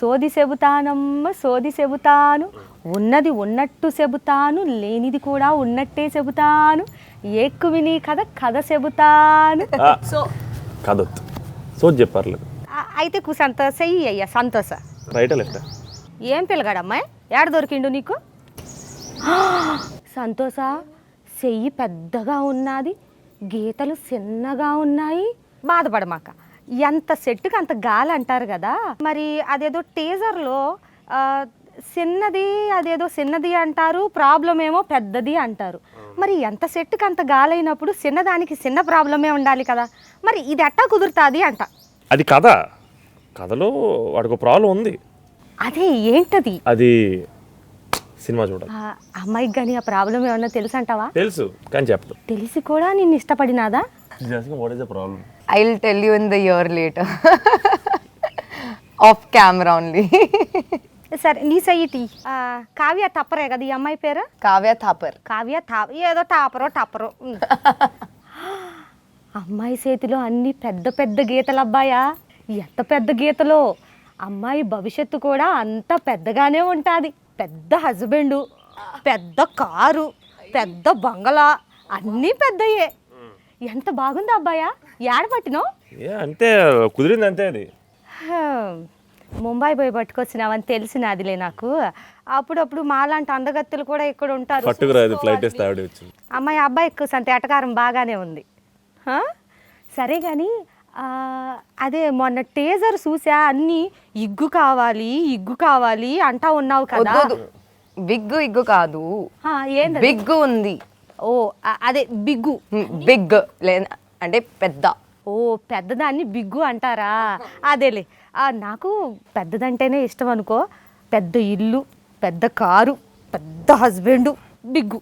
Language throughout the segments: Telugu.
సోది చెబుతానమ్మ సోది చెబుతాను, ఉన్నది ఉన్నట్టు చెబుతాను, లేనిది కూడా ఉన్నట్టే చెబుతాను, ఎక్కువ నీ కథ చెబుతాను. సో కదొద్దు, సోది చెప్పారు. అయితే సంతోష అయ్యా సంతోష. రైటా లెఫ్టా? ఏం పిల్లగాడమ్మాయి, ఏడ దొరికిండు నీకు? సంతోష, చెయ్యి పెద్దగా ఉన్నది, గీతలు చిన్నగా ఉన్నాయి. బాధపడమాక, ఎంత సెట్టుకి అంత గాలి అంటారు కదా. మరి అదేదో టీజర్లో చిన్నది, అదేదో చిన్నది అంటారు, ప్రాబ్లం ఏమో పెద్దది అంటారు. మరి ఎంత సెట్టుకి అంత గాలి అయినప్పుడు చిన్నదానికి చిన్న ప్రాబ్లమే ఉండాలి కదా. మరి ఇది ఎట్టా కుదురుతుంది అంట. అది కథ, కథలో వాడికి ప్రాబ్లం ఉంది. అదే ఏంటది? అది సినిమా చూడాలి. అమ్మాయికి కానీ ఆ ప్రాబ్లం ఏమన్నా తెలుసు అంటావా? తెలుసు కానీ చెప్పదు. తెలిసి కూడా నిన్ను ఇష్టపడినాదా? What is the problem? I'll tell you in the year later. Off camera only. సరే నీ సైటి కావ్య తప్పరే కదా ఈ అమ్మాయి పేరు? Kavya Thapar. కావ్య ఏదో టాపరో. అమ్మాయి చేతిలో అన్ని పెద్ద పెద్ద గీతలు అబ్బాయా, ఎంత పెద్ద గీతలో. అమ్మాయి భవిష్యత్తు కూడా అంత పెద్దగానే ఉంటుంది. పెద్ద హస్బెండు, పెద్ద కారు, పెద్ద బంగళా, అన్నీ పెద్దయే. ఎంత బాగుంది అబ్బాయా, ఏడ పట్టినావు? అంతే కుదిరింది, అంతే. అది ముంబై పోయి పట్టుకొచ్చినావని తెలిసినదిలే నాకు. అప్పుడప్పుడు మాలాంటి అందగత్తెలు కూడా ఇక్కడ ఉంటారు. అమ్మాయి అబ్బాయి ఎక్కువ సంత ఎటకారం బాగానే ఉంది. సరే కానీ అదే మొన్న టీజర్ చూసా, అన్నీ ఇగ్గు కావాలి అంటా ఉన్నావు కదా. ఇగ్గు కాదు, ఏంది బిగ్గు ఉంది. ఓ అదే బిగ్గు, బిగ్ అంటే పెద్ద. ఓ పెద్దదాన్ని బిగ్గు అంటారా? అదేలే, నాకు పెద్దదంటేనే ఇష్టం అనుకో. పెద్ద ఇల్లు, పెద్ద కారు, పెద్ద హస్బెండ్, బిగ్గు.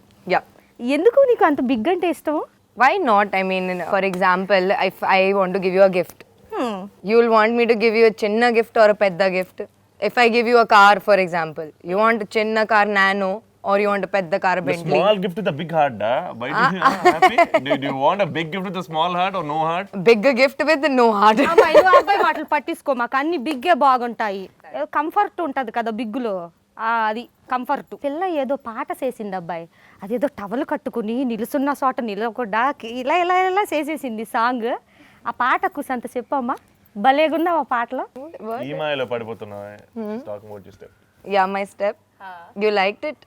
ఎందుకు నీకు అంత బిగ్ అంటే ఇష్టం? Why not? I mean, for example, if I want to give you a gift, you will want me to give you a chinna gift or a pedda gift. If I give you a car, for example, you want a chinna car Nano or you want a pedda car Bentley. Small gift with a big heart, da? Why do you happy? Do you want a big gift with a small heart or no heart? Big gift with no heart. అబ్బాయి మాటలు పట్టించుకో, మాకు అన్ని బిగ్గే బాగుంటాయి. కంఫర్ట్ ఉంటుంది కదా బిగ్గులో, అది కంఫర్ట్. పిల్ల ఏదో పాట చేసింది అబ్బాయి, అదేదో టవల్ కట్టుకుని నిలుసున్న చోట నిలవకుండా ఇలా ఇలా ఇలా చేసేసింది సాంగ్. ఆ పాట కుసంత చెప్పమ్మా, భలేగున్నావు ఆ పాటలో. ఈ మాయలో పడిపోతున్నావా? Talking about your step. Yeah, my step. You liked it?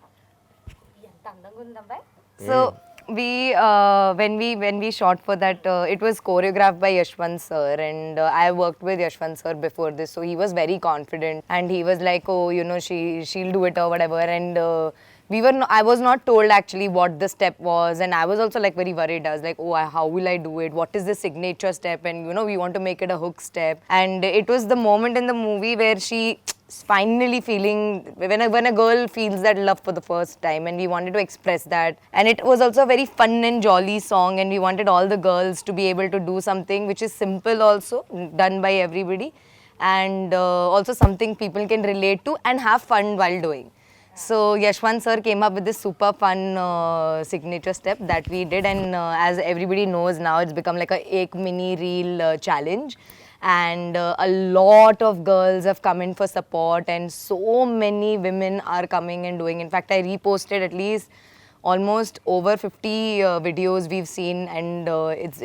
ఎంత అందంగా ఉంది అబ్బాయి. So when we shot for that, it was choreographed by Yashwant sir, and I worked with Yashwant sir before this, so he was very confident and he was like, oh, you know, she'll do it or whatever. And I was not told actually what the step was, and I was also like very worried. I was like, oh, how will I do it? What is the signature step? And you know, we want to make it a hook step. And it was the moment in the movie where she finally feeling, when a girl feels that love for the first time, and we wanted to express that. And it was also a very fun and jolly song, and we wanted all the girls to be able to do something which is simple also, done by everybody, and also something people can relate to and have fun while doing. So Yashwant sir came up with this super fun signature step that we did, and as everybody knows now, it's become like a ek mini reel challenge. And a lot of girls have come in for support, and so many women are coming and doing. In fact, I reposted at least almost over 50 videos we've seen, and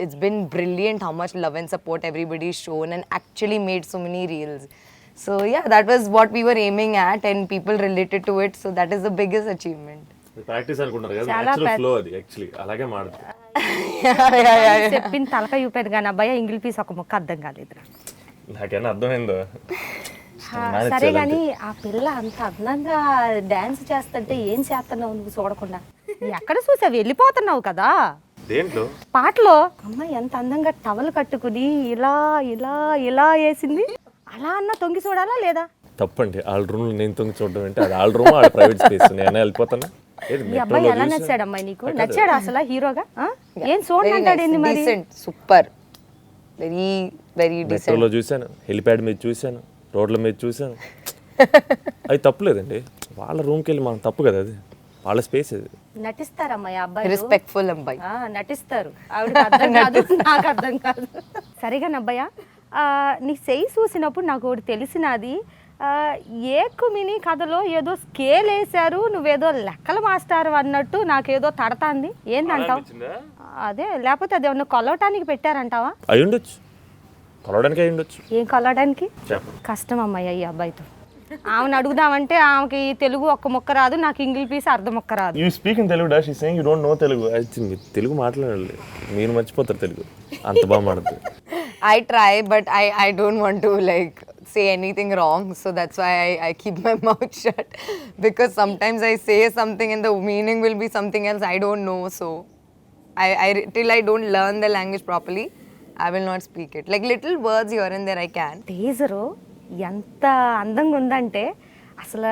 it's been brilliant how much love and support everybody's shown and actually made so many reels. So yeah, that was what we were aiming at, and people related to it, so that is the biggest achievement. Practice అనుకుంటారు కదా, నేచురల్ ఫ్లో అది యాక్చువల్లీ అలాగే మాడుతుంది. చెప్పిన తలక చూపాను కానీ అబ్బాయి ఇంగ్లీష్ పీస్ ఒక ముక్క అర్థం కాలేదు. నాకేనా అర్థమైందో. సరే కానీ ఆ పిల్ల అంత అందంగా డాన్స్ చేస్తుంటే ఏం చేస్తున్నావు నువ్వు చూడకుండా? ఎక్కడ చూసావు, వెళ్ళిపోతున్నావు కదా. దేంట్లో? పాటలో. అమ్మాయి ఎంత అందంగా టవల్ కట్టుకుని ఇలా ఇలా ఇలా వేసింది. అలా అన్న తొంగి చూడాలా లేదా? తప్పండి, ఆల్ రూమ్ నేను తొంగి చూడడం అంటే అది ఆల్ రూమ్, ఆడ ప్రైవేట్ స్పేస్. నేను వెళ్ళిపోతాను. ఈ అబ్బాయి ఎలా నచ్చాడు అమ్మాయి నీకు? నచ్చాడు అసలు హీరోగా? ఏం చూడండి అంటాడు మరి. Super, very very decent. మెట్రోలో చూశాను, హెలిప్యాడ్ మీద చూశాను, రోడ్ల మీద చూశాను. అది తప్పులేదండి, వాళ్ళ రూమ్కి వెళ్ళి మనం తప్పు కదా, అది వాళ్ళ స్పేస్. అది నటిస్తారు అమ్మాయి అబ్బాయి, రెస్పెక్ట్ఫుల్ అబ్బాయి నటిస్తారు. ఆవిడ అర్థం కాదు, నాకు అర్థం కాదు. సరిగా అబ్బాయ, నీ చెయ్యి చూసినప్పుడు నాకు ఒకటి తెలిసినది. ఏకుమిని కథలో ఏదో స్కేల్ వేశారు, నువ్వేదో లెక్కల మాస్టర్ అన్నట్టు నాకేదో తడతాంది. ఏంటంటావు? అదే, లేకపోతే అది ఏమన్నా కొలవటానికి పెట్టారంటావా? అయి ఉండొచ్చు, కొలవడానికి అయి ఉండొచ్చు. ఏం కొలవడానికి? చెప్పు. కష్టం అమ్మాయి ఈ అబ్బాయితో. ఆమెను అడుగుదామంటే ఆమెకి తెలుగు ఒక్క ముక్క రాదు, నాకు ఇంగ్లీష్ పీస్ అర్ధ ముక్క రాదు. You speak in Telugu dash, ఈ saying you don't know Telugu. మీరు తెలుగు మాట్లాడాలి, మీరు మర్చిపోతారు తెలుగు, అంత బాగా మాట్లాడుతుంది. I try, but I don't want to like say anything wrong, so that's why I keep my mouth shut, because sometimes I say something and the meaning will be something else I don't know. So till I don't learn the language properly, I will not speak it. Like little words here and there I can. Teaser ఎంత అందంగా ఉందంటే అసలు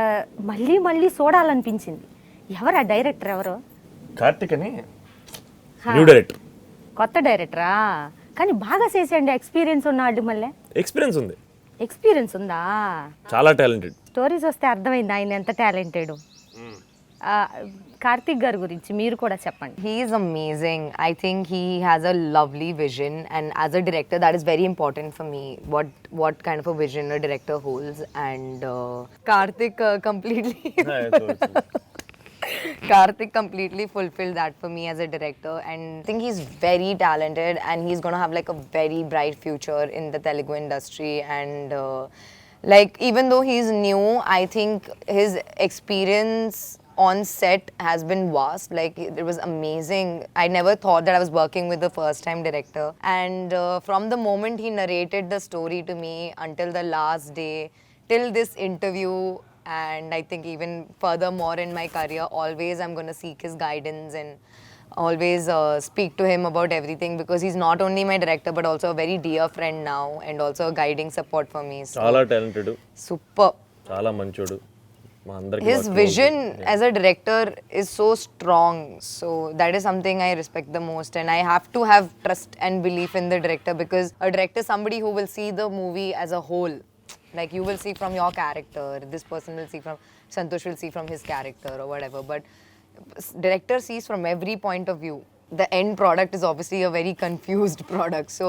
మళ్ళీ మళ్ళీ చూడాలనిపించింది. ఎవరా డైరెక్టర్? ఎవరు? కార్తిక్ అని న్యూ డైరెక్టర్, కొత్త డైరెక్టరా? కానీ బాగా చేసేయండి, ఎక్స్పీరియన్స్ ఉన్నాడు. మళ్ళీ ఎక్స్పీరియన్స్ ఉంది, ఎక్స్పీరియన్స్ ఉందా? చాలా టాలెంటెడ్. స్టోరీస్ వస్తే అర్థమైంది ఆయన ఎంత టాలెంటెడ్. కార్తిక్ గారి గురించి మీరు కూడా చెప్పండి. He is amazing. I think he has a lovely vision, and as a director, that is very important for me. What kind of a vision a director holds, and Karthik completely. Karthik completely fulfilled that for me as a director, and I think he's very talented, and he's gonna have like a very bright future in the Telugu industry. And like even though he's new, I think his experience on set has been vast. Like it was amazing. I never thought that I was working with the first time director, and from the moment he narrated the story to me until the last day, till this interview, and I think even furthermore in my career, always I'm going to seek his guidance and always speak to him about everything, because he's not only my director but also a very dear friend now, and also a guiding support for me. So, చాలా టాలెంటెడ్, super. చాలా మంచోడు. మా అందరికి His vision as a director is so strong, so that is something I respect the most, and I have to have trust and belief in the director, because a director is somebody who will see the movie as a whole. Like you will see from your character, this person will see from, Santosh will see from his character or whatever, but director sees from every point of view. The end product is obviously a very confused product, so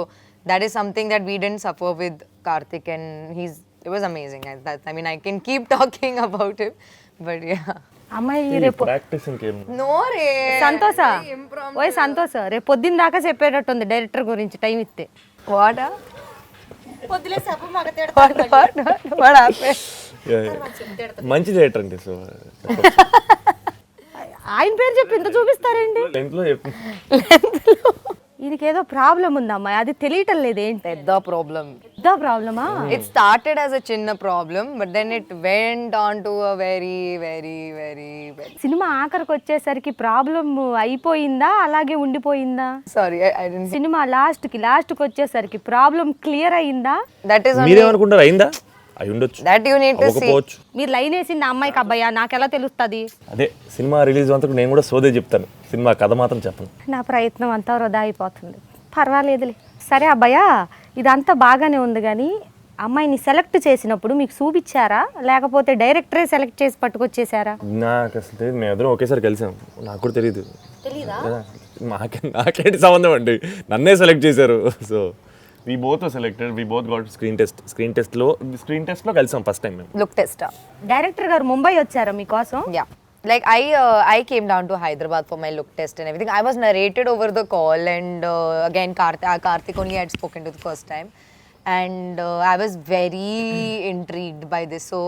that is something that we didn't suffer with Karthik, and it was amazing. I mean, I can keep talking about him, but yeah. అమ్మాయి రేపు ప్రాక్టీస్ ఇంకేం. No re. సంతోష, ఓయ్ సంతోష, రేపు పొద్దున్న దాకా చెప్పేటట్టుంది డైరెక్టర్ గురించి టైం ఇస్తే. What? What happened? మంచి డైరెక్టర్ అండి. సో ఆయన పేరు చెప్పి ఇంత చూపిస్తారండి. లెంత్లో చెప్పి దీనికి ఏదో ప్రాబ్లం ఉంది అమ్మాయి, అది తెలియటం లేదు. ఏంటి The problem. పెద్ద ప్రాబ్లమా? It started as a chinna problem, but then it went on to a very, very, very, very. Cinema ఆఖరికి వచ్చేసరికి ప్రాబ్లం అయిపోయిందా, అలాగే ఉండిపోయిందా? Sorry, I didn't. సినిమా లాస్ట్కి వచ్చేసరికి ప్రాబ్లం క్లియర్ అయిందా? That is only. మీరేమనుకుంటారు, అయిందా? అయి ఉండొచ్చు, That you need to see. అవ్వకపోవచ్చు. మీరు లైన్ వేసింది అమ్మాయికి అబ్బాయా, నాకెలా తెలుస్తుంది? అదే సినిమా రిలీజ్ అంతకు నేను కూడా సోదే చెప్తాను, సినిమా కథ మాత్రం చెప్పను. నా ప్రయత్నం అంతా వృధా అయిపోతుంది. పర్వాలేదులే. సరే అబ్బాయా, ఇదంతా బాగానే ఉంది, కానీ అమ్మాయిని సెలెక్ట్ చేసినప్పుడు మీకు చూపించారా, లేకపోతే డైరెక్టరే సెలెక్ట్ చేసి పట్టుకొచ్చేసారా? నాకు అసలు తెలియదు, మేము ఎదురు ఒకేసారి కలిసాం, నాకు కూడా తెలియదు. నాకేంటి సంబంధం అండి, నన్నే సెలెక్ట్ చేశారు. So we both were selected, we both got screen test లో కలిసాం ఫస్ట్ టైం మేము. Look tester. డైరెక్టర్ గారు ముంబై వచ్చారా మీకోసం? Yeah. Like I came down to Hyderabad for my look test and everything. I was narrated over the call, and again Karthik only had spoken to the first time, and I was very intrigued by this. So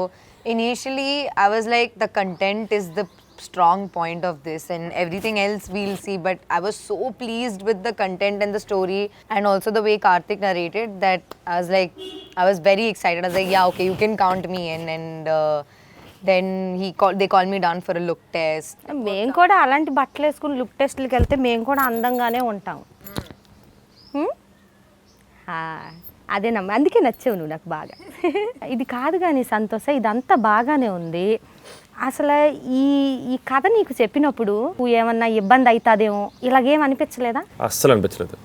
initially I was like, the content is the strong point of this, and everything else we'll see, but I was so pleased with the content and the story, and also the way Karthik narrated, that I was very excited. I was like, yeah, okay, you can count me in. And then they called me down for a look test. మేము కూడా అలాంటి బట్టలు వేసుకుని లుక్ టెస్ట్లకి వెళ్తే మేము కూడా అందంగానే ఉంటాం. అదేనమ్మా, అందుకే నచ్చావు నువ్వు నాకు బాగా. ఇది కాదు కానీ సంతోష, ఇదంతా బాగానే ఉంది. అసలు ఈ కథ నీకు చెప్పినప్పుడు ఏమన్నా ఇబ్బంది అవుతుందేమో, ఇలాగేం అనిపించలేదా? అస్సలు అనిపించలేదు.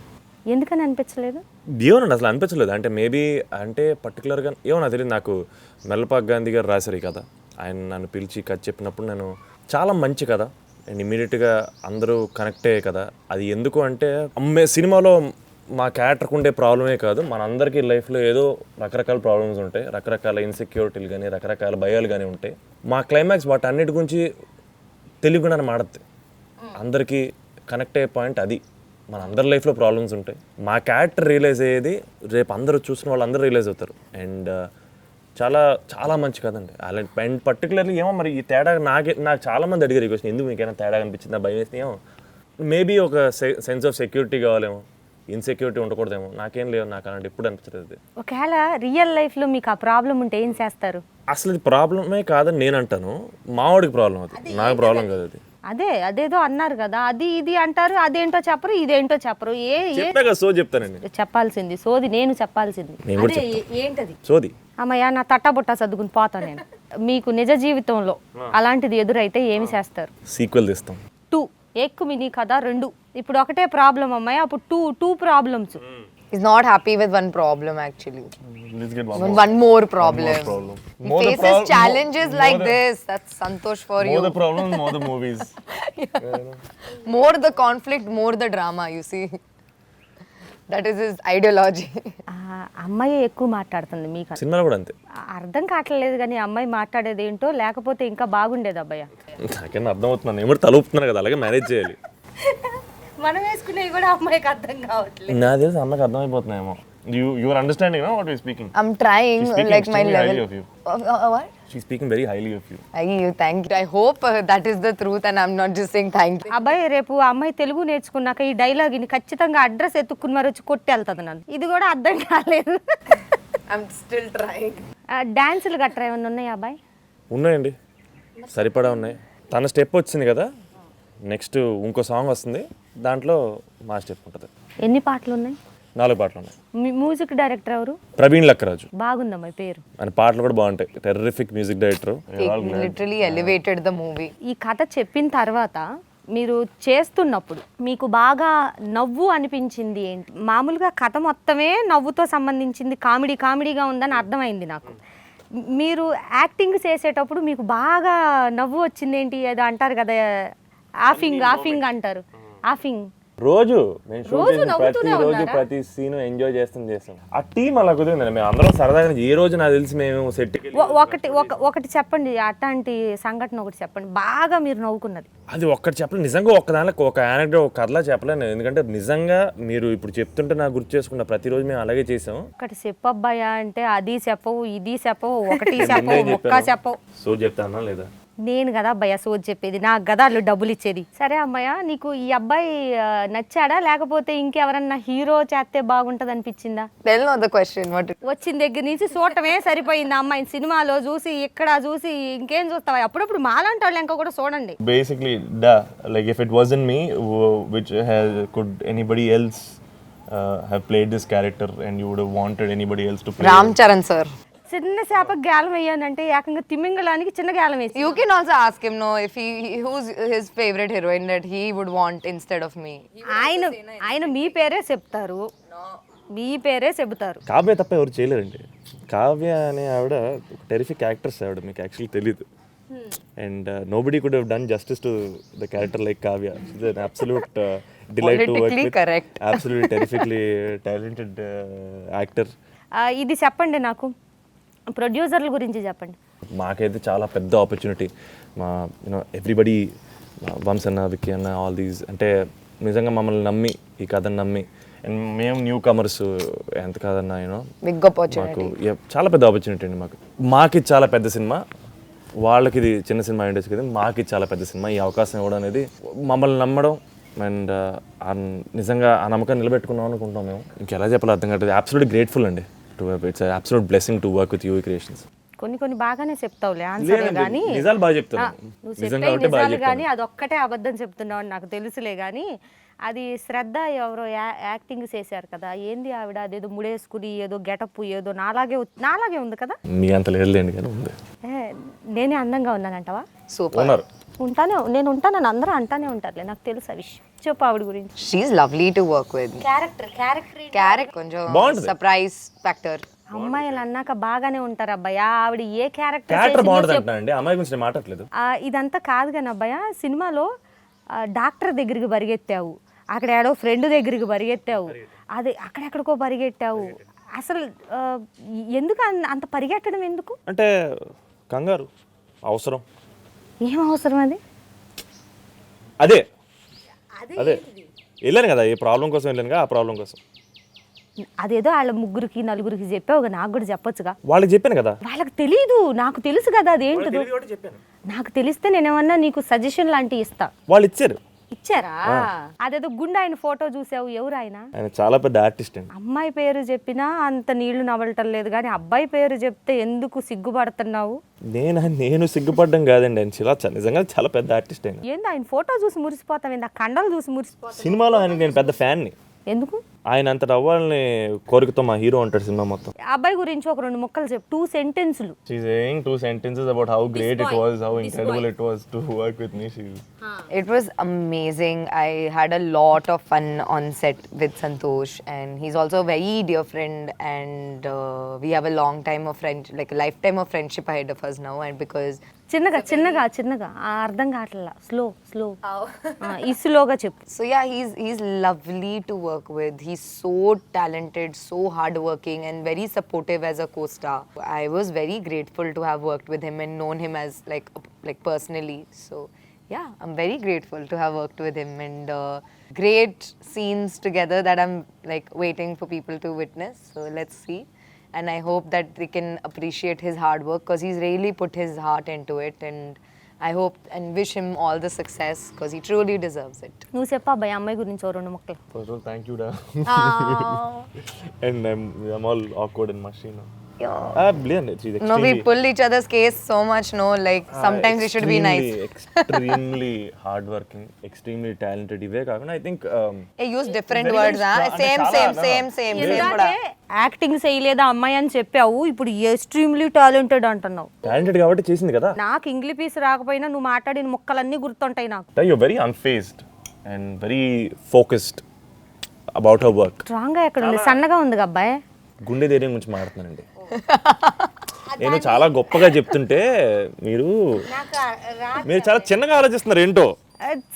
ఎందుకని అనిపించలేదు? ఏమోనండి, అసలు అనిపించలేదు. అంటే మేబీ అంటే పర్టికులర్గా ఏమో నాకు తెలియదు. నాకు మెల్లపాక్ గాంధీ గారు రాశారు ఈ కథ. ఆయన నన్ను పిలిచి కథ చెప్పినప్పుడు నేను చాలా మంచి కథ అండ్ ఇమీడియట్గా అందరూ కనెక్ట్ అయ్యే కదా. అది ఎందుకు అంటే సినిమాలో మా క్యారెక్టర్కి ఉండే ప్రాబ్లమే కాదు, మనందరికీ లైఫ్లో ఏదో రకరకాల ప్రాబ్లమ్స్ ఉంటాయి, రకరకాల ఇన్సెక్యూరిటీలు కానీ రకరకాల భయాలు కానీ ఉంటాయి. మా క్లైమాక్స్ వాటి అన్నిటి గురించి తెలియకుండా మాడద్ది, అందరికీ కనెక్ట్ అయ్యే పాయింట్ అది. మన అందరి లైఫ్లో ప్రాబ్లమ్స్ ఉంటాయి. మా క్యారెక్టర్ రియలైజ్ అయ్యేది రేపు అందరూ చూసిన వాళ్ళు అందరూ రియలైజ్ అవుతారు. అండ్ చాలా చాలా మంచి కదండి. అలాంటి అండ్ పర్టికులర్లీ ఏమో మరి ఈ తేడా నాకు చాలామంది అడిగారు ఈ క్వశ్చన్, ఎందుకు మీకైనా తేడా అనిపించిందా, భయం వేస్తే ఏమో మేబీ ఒక సెన్స్ ఆఫ్ సెక్యూరిటీ కావాలేమో, ఇన్సెక్యూరిటీ ఉండకూడదేమో, నాకేం లేదు, నాకు అలాంటి ఎప్పుడు అనిపించలేదు. ఒకవేళ రియల్ లైఫ్లో మీకు ఆ ప్రాబ్లం ఉంటే ఏం చేస్తారు? అసలు ఇది ప్రాబ్లమే కాదని నేను అంటాను, మావాడికి ప్రాబ్లం అది, నాకు ప్రాబ్లం కాదు అది. అదేదో అన్నారు కదా, అది ఇది అంటారు, అదేంటో చెప్పరు, ఇదేంటో చెప్పరు. చెప్పాక సో చెప్తానండి, చెప్పాల్సింది సోది, నేను చెప్పాల్సింది నేను కూడా చెప్తాను. ఏంటది సోది? అమ్మయ్య, నా తట్టబుట్ట చదువుకుని పోతాను నేను. మీకు నిజ జీవితంలో అలాంటిది ఎదురైతే ఏమి చేస్తారు? సీక్వెల్ తీస్తాం. 2 ఎక్కు మినీ కథ 2. ఇప్పుడు ఒకటే ప్రాబ్లం అమ్మాయి, అప్పుడు two problems. He's not happy with one problem actually. Let's get One more problem. He More the faces challenges like this. That's Santosh for you. More the problems, more the movies. More the conflict, more the drama, you see. That is his ideology. అమ్మాయి ఎక్కువ మాట్లాడుతుంది మీకు. సినిమాలో కూడా అంతే. అర్థం కావట్లేదు కానీ అమ్మాయి మాట్లాడేది ఏంటో, లేకపోతే ఇంకా బాగుండేది అబ్బాయి. నాకేనా అర్థం అవుతున్నాను, నేను కూడా తలుపుతున్నాను కదా, అలాగే మేనేజ్ చేయాలి. మనం వేసుకునేవి కూడా అమ్మాయికి అర్థం కావట్లేదు. నా తెలిసి అమ్మకి అర్థమైపోతున్నాయేమో. You are understanding now what we are speaking? I'm trying, She's speaking like my extremely level. highly of you. What? She's speaking very highly of you. Thank you. I hope that is the truth and I'm not just saying thank you. అబ్బాయి రేపు అమ్మాయి తెలుగు నేర్చుకున్నాక ఈ డైలాగ్ ని ఖచ్చితంగా అడ్రస్ ఎత్తుక్కుని మరి వచ్చి కొట్టి వెళ్తుంది నన్ను. ఇది కూడా అర్థం కాలేదు. I'm still trying. డాన్సులు గట్రా ఏమన్నా ఉన్నాయా అబ్బాయి? ఉన్నాయండి, సరిపడా ఉన్నాయి. తన స్టెప్ వచ్చింది కదా, నెక్స్ట్ ఇంకో సాంగ్ వస్తుంది, దాంట్లో మా స్టెప్ ఉంటుంది. ఎన్ని పాటలు ఉన్నాయి? 4 పాటలు ఉన్నాయి. మ్యూజిక్ డైరెక్టర్ ఎవరు? ప్రవీణ్ లక్కరాజు. బాగుందమ్మాయి పేరు. ఆయన పాటలు కూడా బాగుంటాయి, terrific music director. Literally elevated the movie. ఈ కథ చెప్పిన తర్వాత మీరు చేస్తున్నప్పుడు మీకు బాగా నవ్వు అనిపించింది ఏంటి? మామూలుగా కథ మొత్తమే నవ్వుతో సంబంధించింది, కామెడీగా ఉందని అర్థమైంది నాకు. మీరు యాక్టింగ్ చేసేటప్పుడు మీకు బాగా నవ్వు వచ్చింది ఏంటి? ఏదో అంటారు కదా, ఆఫింగ్ అంటారు. ఆఫింగ్ రోజు మేము షూట్ చేసిన ప్రతి ప్రతి సీన్ ఎంజాయ్ చేస్తాం. ఆ టీం అలా కుదిరిందండి, మేము అందరం సరదాగా. ఏ రోజు నాకు తెలిసి మేము సెట్కి ఒకటి చెప్పండి, అట్లాంటి సంఘటన ఒకటి చెప్పండి బాగా మీరు నవ్వుకున్నది. అది ఒక్కటి చెప్పలేదు నిజంగా, ఒక్కదానికి ఒక యానెక్డోట్, ఒక కథలా చెప్పలేను, ఎందుకంటే నిజంగా మీరు ఇప్పుడు చెప్తుంటే నాకు గుర్తు చేసుకున్న ప్రతిరోజు మేము అలాగే చేసాం. ఒకటి చెప్పబ్బాయా అంటే అది చెప్పవు, ఇది చెప్పవు, ఒకటి చెప్పవు, ఒక్క చెప్పవు. సో చెప్తానా లేదా? నేను కదా అబ్బాయి సోది చెప్పేది, నాకు కదా వాళ్ళు డబ్బులు ఇచ్చేది. సరే అమ్మాయ, నీకు ఈ అబ్బాయి నచ్చాడా, లేకపోతే ఇంకెవరన్నా హీరో చేస్తే బాగుంటది అనిపించిందా? వచ్చిన దగ్గర నుంచి చూడటమే సరిపోయింది. అమ్మాయిని సినిమాలో చూసి, ఇక్కడ చూసి, ఇంకేం చూస్తావా? అప్పుడప్పుడు మాలాంటి వాళ్ళు ఇంకా కూడా చూడండి. Basically like if it wasn't me, which could anybody else have played this character and you would have wanted anybody else to play? Ram Charan sir. చిన్న చేపకు గాలం వేయాలంటే ఏకంగా తిమింగలానికి చిన్న గాలం వేసి. You can also ask him, no, if who's his favorite heroine that he would want instead of me. ఆయన మీ పేరే చెప్తారు, మీ పేరే చెబుతారు. కావ్య తప్ప ఎవరు చేయలేరండి. కావ్య అనే ఆవిడ ఒక టెరిఫిక్ యాక్ట్రెస్ ఆవిడ, మీకు యాక్చువల్లీ తెలీదు. And nobody could have done justice to the character like Kavya. She's an absolute delight to work with. Correct. Absolutely terrifically talented actor. ఇది చెప్పండి, నాకు ప్రొడ్యూసర్ల గురించి చెప్పండి. మాకైతే చాలా పెద్ద ఆపర్చునిటీ. మా ఎవ్రీబడి, వంశ్ అన్న, విక్కీ అన్న, ఆల్ దీస్, అంటే నిజంగా మమ్మల్ని నమ్మి, ఈ కథను నమ్మి, అండ్ మేము న్యూ కమర్స్, ఎంత కాదన్నా మాకు చాలా పెద్ద ఆపర్చునిటీ అండి. మాకు ఇది చాలా పెద్ద సినిమా, వాళ్ళకి ఇది చిన్న సినిమా ఇండస్ట్రీ కదా, మాకు ఇది చాలా పెద్ద సినిమా. ఈ అవకాశం ఇవ్వడం అనేది మమ్మల్ని నమ్మడం అండ్ నిజంగా ఆ నమ్మకాన్ని నిలబెట్టుకున్నాం అనుకుంటాం మేము. ఇంకెలా చెప్పాలో అర్థం కాదు. అబ్సల్యూట్లీ గ్రేట్ఫుల్ అండి. It's an absolute blessing to work with UE Creations. కొన్ని బాగానే చెప్తావులే ఆన్సర్, కానీ నిజాలు బాగా చెప్తాను, నిజాలు కానీ అదొక్కటే అబద్ధం చెప్తున్నావు అని నాకు తెలుసులే. కానీ అది శ్రద్ధ ఎవరో యాక్టింగ్ చేశారు కదా, ఏంది ఆవిడ అదేదో ముడేసుకుని ఏదో గెటప్ ఏదో నాలాగే ఉంది కదా. మీ అంత లేదులేండి కానీ ఉంది. నేనే అందంగా ఉన్నానంటావా? సూపర్. నేను ఉంటానని అందరూ అంటానే ఉంటారులే, నాకు తెలుసు ఆ విషయం. చెప్పు ఆవిడ గురించి. She's lovely to work with. Character కొంచెం సర్ప్రైజ్ ఫ్యాక్టర్. అమ్మాయిలు అన్నాక బాగానే ఉంటారు అబ్బాయి. ఆవిడ ఏ క్యారెక్టర్ బాగుంటుంది, అమ్మాయి గురించి మాట్లాడలేదు. ఇదంతా కాదు కానీ అబ్బాయి, సినిమాలో డాక్టర్ దగ్గరికి పరిగెత్తావు, అక్కడ ఏడో ఫ్రెండ్ దగ్గరికి పరిగెత్తావు, అది అక్కడెక్కడికో పరిగెట్టావు అసలు ఎందుకు అంత పరిగెట్టడం ఎందుకు? అంటే కంగారు, అవసరం. ఏం అవసరం అది? అదే వెళ్ళాను కదా, ఏ ప్రాబ్లం కోసం వెళ్ళాను కదా, ఆ ప్రాబ్లం కోసం. అదేదో వాళ్ళ ముగ్గురికి నలుగురికి చెప్పావు, నాకు కూడా చెప్పొచ్చుగా. వాళ్ళకి చెప్పాను కదా. వాళ్ళకి తెలీదు, నాకు తెలుసు కదా అదేంటిదో. చెప్పాను. నాకు తెలిస్తే నేనేమన్నా నీకు సజెషన్ లాంటివి ఇస్తా. వాళ్ళు ఇచ్చారు. ఇచ్చారా? అదేదో గుండె ఆయన ఫోటో చూసావు, ఎవరు ఆయన? ఆయన చాలా పెద్ద ఆర్టిస్ట్ అండి. అమ్మాయి పేరు చెప్పినా అంత నీళ్లు నవలటం లేదు, కానీ అబ్బాయి పేరు చెప్తే ఎందుకు సిగ్గుపడుతున్నావు? నేను సిగ్గుపడ్డం కాదండి, ఆయన నిజంగా చాలా పెద్ద ఆర్టిస్ట్ ఆయన. ఏంది ఆయన ఫోటో చూసి మురిసిపోతావు, ఏంది ఆ కండలు చూసి మురిసిపోతావు? సినిమాలో ఆయనకి నేను పెద్ద ఫ్యాన్ని. ఎందుకు? ఆయన అంతట అవ్వాలని కోరికతో మా హీరో ఉంటాడు సినిమా మొత్తం. అబ్బాయి గురించి ఒక 2 ముక్కలు చెప్పు, 2 సెంటెన్సులు. She's saying 2 sentences about how great it was, how incredible it was to work with me. It was amazing. I had a lot of fun on set with Santosh, and he's also a very dear friend, and we have a long time of friendship, like a lifetime of friendship ahead of us now. And because చిన్నగా అర్థం కావట్లా, స్లో ఈ స్లోగా చెప్పు. so yeah, he's lovely to work with. He's so talented, so hardworking, and very supportive as a co-star. I was very grateful to have worked with him and known him as like personally. So yeah, I'm very grateful to have worked with him, and great scenes together that I'm like waiting for people to witness. So let's see. And I hope that they can appreciate his hard work, because he's really put his heart into it, and I hope and wish him all the success, because he truly deserves it. నువ్వు చెప్పు అబ్బాయి అమ్మాయి గురించి ఓ 2 ముక్కలు. First of all, thank you, da. And I'm all awkward in my scene. Brilliant. She's No, we extremely, pull each other's case so much, no? Like, sometimes we should be nice. Extremely hardworking, extremely talented. ఇవే కాకుండా I think Hey, use different very words, huh? strong. Same. ఎందుకంటే యాక్టింగ్ చేయలేదా అమ్మాయి అని చెప్పావు, ఇప్పుడు ఎక్స్ట్రీమ్లీ టాలెంటెడ్ అంటున్నావు. టాలెంటెడ్ కాబట్టి చేసింది కదా. నాకు ఇంగ్లీష్ పీస్ రాకపోయినా నువ్వు మాట్లాడిన ముక్కలన్నీ గుర్తుంటాయి నాకు. You're very unfazed and very focused about her work. స్ట్రాంగ్గా ఎక్కడ ఉంది? సన్నగా ఉంది అబ్బాయి. గుండె ధైర్యం గురించి మాట్లాడుతున్నానండి. నేను చాలా గొప్పగా చెప్తుంటే మీరు చాలా చిన్నగా ఆలోచిస్తున్నారు ఏంటో.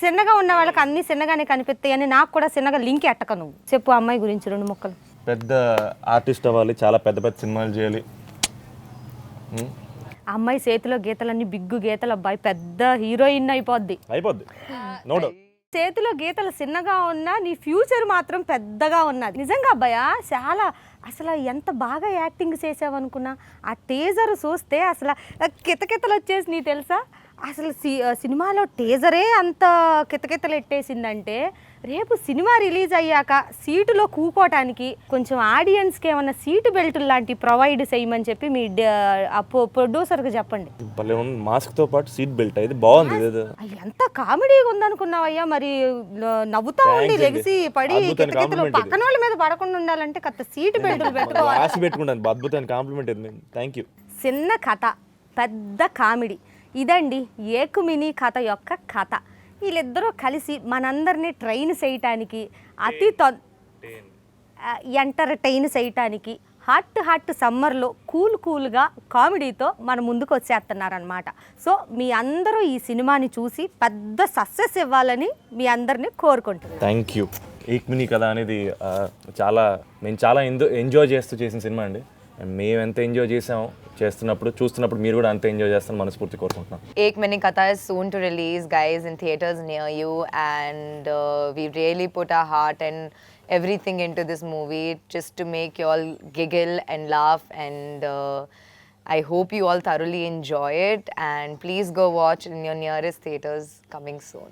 చిన్నగా ఉన్న వాళ్ళకి అన్ని చిన్నగానే కనిపిస్తాయి అని నాకు కూడా చిన్నగా లింక్ ఎట్టక. నువ్వు చెప్పు అమ్మాయి గురించి 2 ముక్కలు. పెద్ద ఆర్టిస్ట్ అవ్వాలి, చాలా పెద్ద పెద్ద సినిమాలు చేయాలి. అమ్మాయి చేతిలో గీతలన్నీ బిగ్గు గీతలు, అబ్బాయి పెద్ద హీరోయిన్ అయిపోద్ది. No doubt. చేతిలో గీతలు చిన్నగా ఉన్నా నీ ఫ్యూచర్ మాత్రం పెద్దగా ఉన్నది. నిజంగా అబ్బాయా చాలా అసలు ఎంత బాగా యాక్టింగ్ చేసావనుకున్నా. ఆ టీజర్ చూస్తే అసలు కితకితలు వచ్చేసి నీ తెలుసా, అసలు సినిమాలో టీజరే అంత కితకితలు ఎట్టేసిందంటే రేపు సినిమా రిలీజ్ అయ్యాక సీటులో కూకోవటానికి కొంచెం ఆడియన్స్కి ఏమన్నా సీటు బెల్ట్ లాంటి ప్రొవైడ్ చేయమని చెప్పి మీ ప్రొడ్యూసర్కి చెప్పండి. మాస్క్తో పాటు సీట్ బెల్ట్ అయితే బాగుంది. ఎంత కామెడీగా ఉందనుకున్నావయ్యా. మరి నవ్వుతా ఉండి లెగిసి పడి కితకితలు పక్కన వాళ్ళ మీద పడకుండా ఉండాలంటే కత్త సీటు బెల్ట్లు పెట్టుకుంటాను. అద్భుతమైన కాంప్లిమెంట్. Thank you. చిన్న కథ పెద్ద కామెడీ, ఇదండి ఏకుమిని కథ యొక్క కథ. వీళ్ళిద్దరూ కలిసి మనందరినీ ట్రైన్ చేయటానికి ఎంటర్టైన్ చేయటానికి హాట్ సమ్మర్లో కూల్గా కామెడీతో మన ముందుకు వచ్చేస్తున్నారనమాట. సో మీ అందరూ ఈ సినిమాని చూసి పెద్ద సక్సెస్ ఇవ్వాలని మీ అందరినీ కోరుకుంటున్నాను. Thank you. ఏక్మిని కథ అనేది నేను చాలా ఎంజాయ్ చేస్తూ చేసిన సినిమా అండి. మేము ఎంత ఎంజాయ్ చూస్తున్నప్పుడు మీరు కూడా అంత ఎంజాయ్ చేస్తాను మనస్ఫూర్తి కోరుకుంటున్నాం. Ek Mani Katha is soon to release, guys, in theaters near you, and we really put our heart and everything into this movie just to make you all giggle and laugh, and I hope you all thoroughly enjoy it, and please go watch in your nearest theaters coming soon.